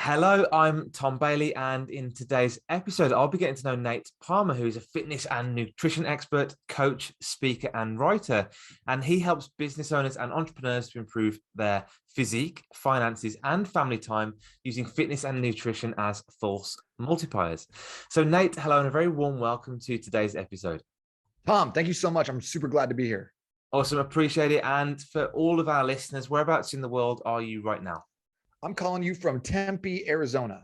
Hello, I'm Tom Bailey, and in today's episode, I'll be getting to know Nate Palmer, who is a fitness and nutrition expert, coach, speaker, and writer. And he helps business owners and entrepreneurs to improve their physique, finances, and family time using fitness and nutrition as force multipliers. So, Nate, hello, and a very warm welcome to today's episode. Tom, thank you so much. I'm super glad to be here. Awesome, appreciate it. And for all of our listeners, whereabouts in the world are you right now? I'm calling you from Tempe, Arizona.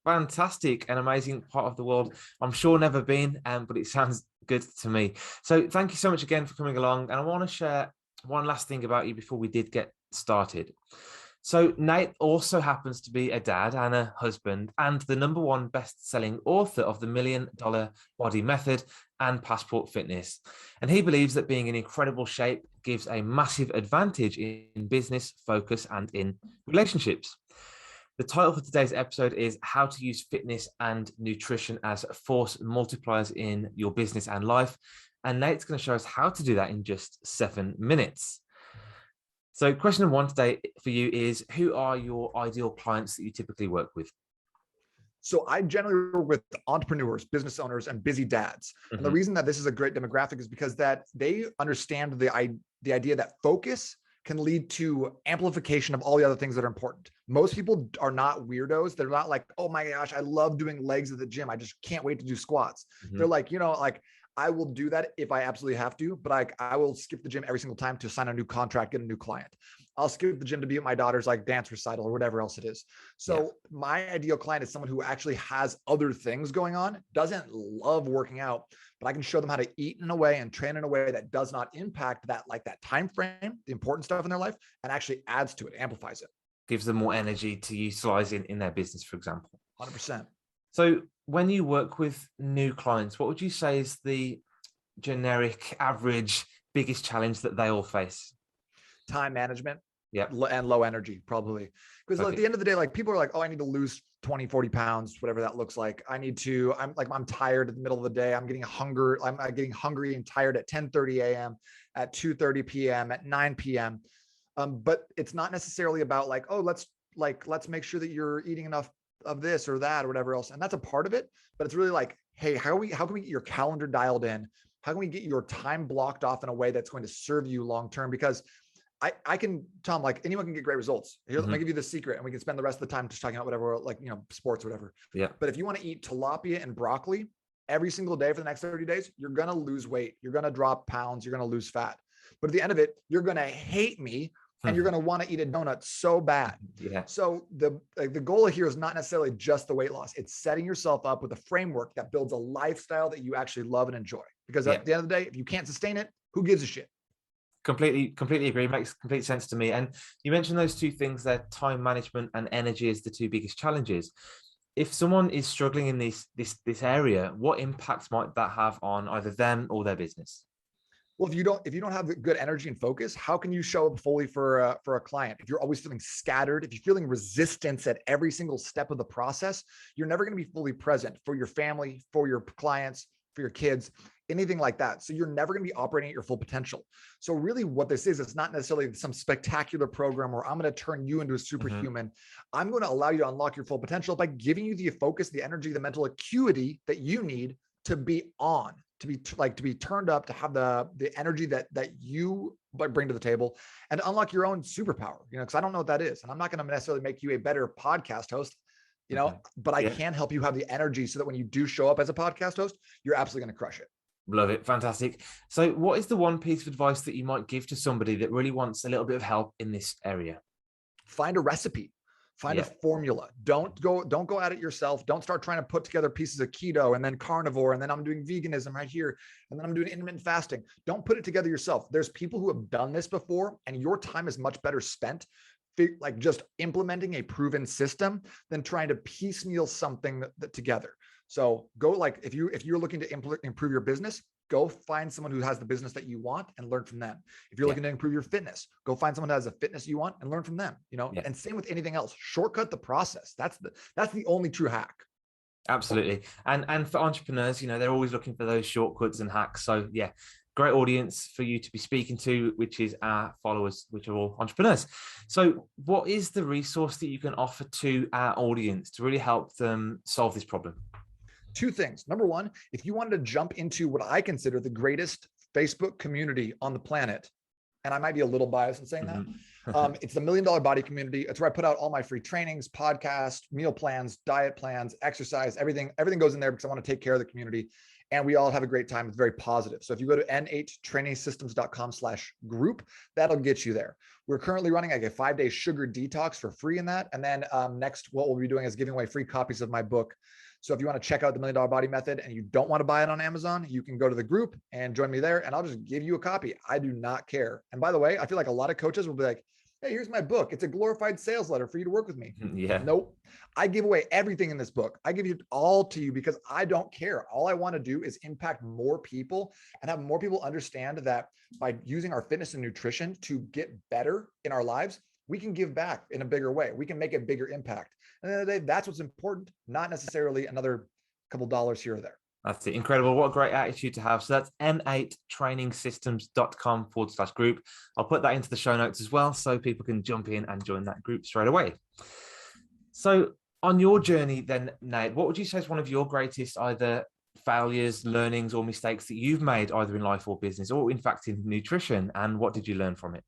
Fantastic, an amazing part of the world. I'm sure never been, but it sounds good to me. So thank you so much again for coming along. And I want to share one last thing about you before we did get started. So Nate also happens to be a dad and a husband and the #1 best-selling author of the $1 Million Body Method and Passport Fitness. And he believes that being in incredible shape gives a massive advantage in business, focus, and in relationships. The title for today's episode is How to Use Fitness and Nutrition as Force Multipliers in Your Business and Life. And Nate's going to show us how to do that in just 7 minutes. So question number 1 today for you is, who are your ideal clients that you typically work with? So I generally work with entrepreneurs, business owners, and busy dads. And the reason that this is a great demographic is because that they understand the idea that focus can lead to amplification of all the other things that are important. Most people are not weirdos. They're not like, oh my gosh, I love doing legs at the gym. I just can't wait to do squats. They're like, I will do that if I absolutely have to, but I will skip the gym every single time to sign a new contract, get a new client. I'll skip the gym to be at my daughter's dance recital or whatever else it is. So my ideal client is someone who actually has other things going on, doesn't love working out, but I can show them how to eat in a way and train in a way that does not impact that time frame, the important stuff in their life, and actually adds to it, amplifies it. Gives them more energy to utilize in their business, for example. 100%. So when you work with new clients, what would you say is the generic, average, biggest challenge that they all face? Time management. Yeah. And low energy, probably. Because at the end of the day, people are like, oh, I need to lose 20, 40 pounds, whatever that looks like. I'm tired in the middle of the day. I'm getting hungry and tired at 10:30 a.m., at 2:30 p.m., at 9 p.m. But it's not necessarily about let's make sure that you're eating enough of this or that or whatever else. And that's a part of it, but it's really like, hey, how can we get your calendar dialed in? How can we get your time blocked off in a way that's going to serve you long-term? Because I can, Tom, anyone can get great results. Here, let me give you the secret, and we can spend the rest of the time just talking about whatever, sports or whatever. Yeah. But if you want to eat tilapia and broccoli every single day for the next 30 days, you're going to lose weight. You're going to drop pounds. You're going to lose fat. But at the end of it, you're going to hate me and you're going to want to eat a donut so bad. Yeah. So the goal here is not necessarily just the weight loss. It's setting yourself up with a framework that builds a lifestyle that you actually love and enjoy. Because at the end of the day, if you can't sustain it, who gives a shit? Completely agree. Makes complete sense to me. And you mentioned those two things there, time management and energy, as the two biggest challenges. If someone is struggling in this area, what impact might that have on either them or their business? Well, if you don't have good energy and focus, how can you show up fully for a client? If you're always feeling scattered, if you're feeling resistance at every single step of the process, you're never going to be fully present for your family, for your clients, for your kids, anything like that. So you're never going to be operating at your full potential. So really what this is, it's not necessarily some spectacular program where I'm going to turn you into a superhuman. I'm going to allow you to unlock your full potential by giving you the focus, the energy, the mental acuity that you need to be on, to be turned up, to have the energy that you bring to the table, and to unlock your own superpower, because I don't know what that is. And I'm not going to necessarily make you a better podcast host, but I can help you have the energy so that when you do show up as a podcast host, you're absolutely going to crush it. Love it. Fantastic. So what is the one piece of advice that you might give to somebody that really wants a little bit of help in this area? Find a recipe. Find a formula. Don't go at it yourself. Don't start trying to put together pieces of keto and then carnivore, and then I'm doing veganism right here, and then I'm doing intermittent fasting. Don't put it together yourself. There's people who have done this before, and your time is much better spent just implementing a proven system than trying to piecemeal something together. So go, if you're looking to improve your business, go find someone who has the business that you want and learn from them. If you're looking to improve your fitness, go find someone that has a fitness you want and learn from them, and same with anything else. Shortcut the process. That's the only true hack. Absolutely. And for entrepreneurs, they're always looking for those shortcuts and hacks. So great audience for you to be speaking to, which is our followers, which are all entrepreneurs. So what is the resource that you can offer to our audience to really help them solve this problem? Two things. Number one, if you wanted to jump into what I consider the greatest Facebook community on the planet, and I might be a little biased in saying that, it's the $1 Million Body community. It's where I put out all my free trainings, podcasts, meal plans, diet plans, exercise, everything goes in there because I want to take care of the community. And we all have a great time. It's very positive. So if you go to n8trainingsystems.com/group, that'll get you there. We're currently running like a 5-day sugar detox for free in that. And then next, what we'll be doing is giving away free copies of my book. So if you want to check out the $1 Million Body Method and you don't want to buy it on Amazon, you can go to the group and join me there, and I'll just give you a copy. I do not care. And by the way, I feel like a lot of coaches will be like, hey, here's my book. It's a glorified sales letter for you to work with me. Yeah. Nope. I give away everything in this book. I give it all to you because I don't care. All I want to do is impact more people and have more people understand that by using our fitness and nutrition to get better in our lives, we can give back in a bigger way. We can make a bigger impact. And at the end of the day, that's what's important, not necessarily another couple dollars here or there. That's it. Incredible. What a great attitude to have. So that's n8trainingsystems.com/group. I'll put that into the show notes as well, so people can jump in and join that group straight away. So on your journey then, Nate, what would you say is one of your greatest either failures, learnings, or mistakes that you've made either in life or business, or in fact in nutrition? And what did you learn from it?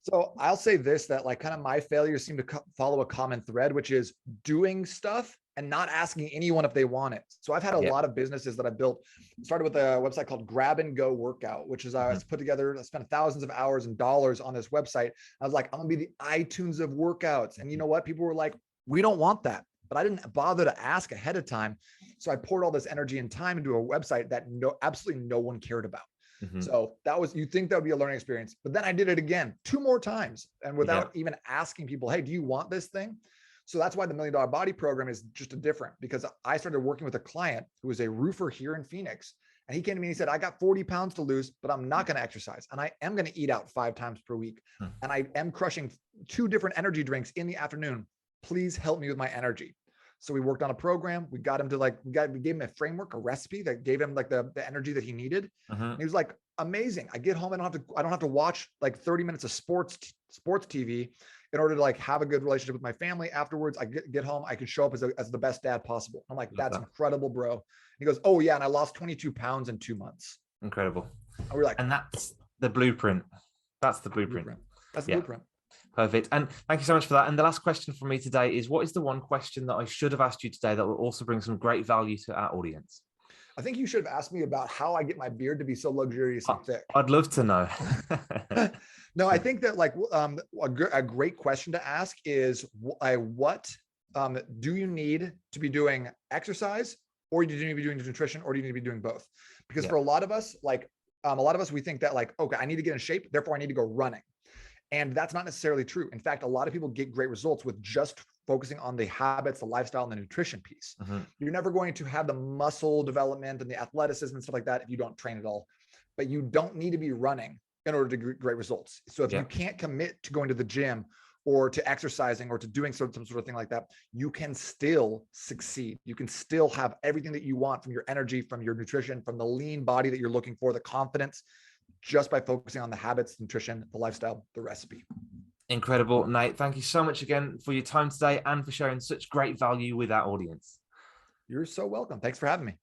So I'll say this, that like kind of my failures seem to follow a common thread, which is doing stuff and not asking anyone if they want it. So I've had a lot of businesses that I built. Started with a website called Grab and Go Workout, which is I put together, I spent thousands of hours and dollars on this website. I was like, I'm gonna be the iTunes of workouts. And you know what? People were like, we don't want that. But I didn't bother to ask ahead of time. So I poured all this energy and time into a website that absolutely no one cared about. So that was, you think that would be a learning experience, but then I did it again 2 more times and without even asking people, hey, do you want this thing? So that's why the $1 Million Body program is just a different, because I started working with a client who was a roofer here in Phoenix. And he came to me and he said, I got 40 pounds to lose, but I'm not going to exercise. And I am going to eat out 5 times per week. And I am crushing 2 different energy drinks in the afternoon. Please help me with my energy. So we worked on a program. We got him to we gave him a framework, a recipe that gave him like the energy that he needed. And he was like, amazing. I get home. I don't have to watch like 30 minutes of sports TV in order to like have a good relationship with my family. Afterwards, I get home, I can show up as the best dad possible. I'm like, that's incredible, bro. And he goes, oh yeah. And I lost 22 pounds in 2 months. Incredible. And we're like, and that's the blueprint. That's the blueprint. That's the blueprint. Perfect. And thank you so much for that. And the last question for me today is, what is the one question that I should have asked you today that will also bring some great value to our audience? I think you should have asked me about how I get my beard to be so luxurious and thick. I'd love to know. No, I think that like a great question to ask is what do you need to be doing exercise, or do you need to be doing nutrition, or do you need to be doing both? Because for a lot of us, we think that like, okay, I need to get in shape, therefore I need to go running. And that's not necessarily true. In fact, a lot of people get great results with just focusing on the habits, the lifestyle, and the nutrition piece. You're never going to have the muscle development and the athleticism and stuff like that if you don't train at all. But you don't need to be running in order to get great results. So if you can't commit to going to the gym or to exercising or to doing some sort of thing like that, you can still succeed. You can still have everything that you want from your energy, from your nutrition, from the lean body that you're looking for, the confidence, just by focusing on the habits, nutrition, the lifestyle, the recipe. Incredible, Nate. Thank you so much again for your time today and for sharing such great value with our audience. You're so welcome. Thanks for having me.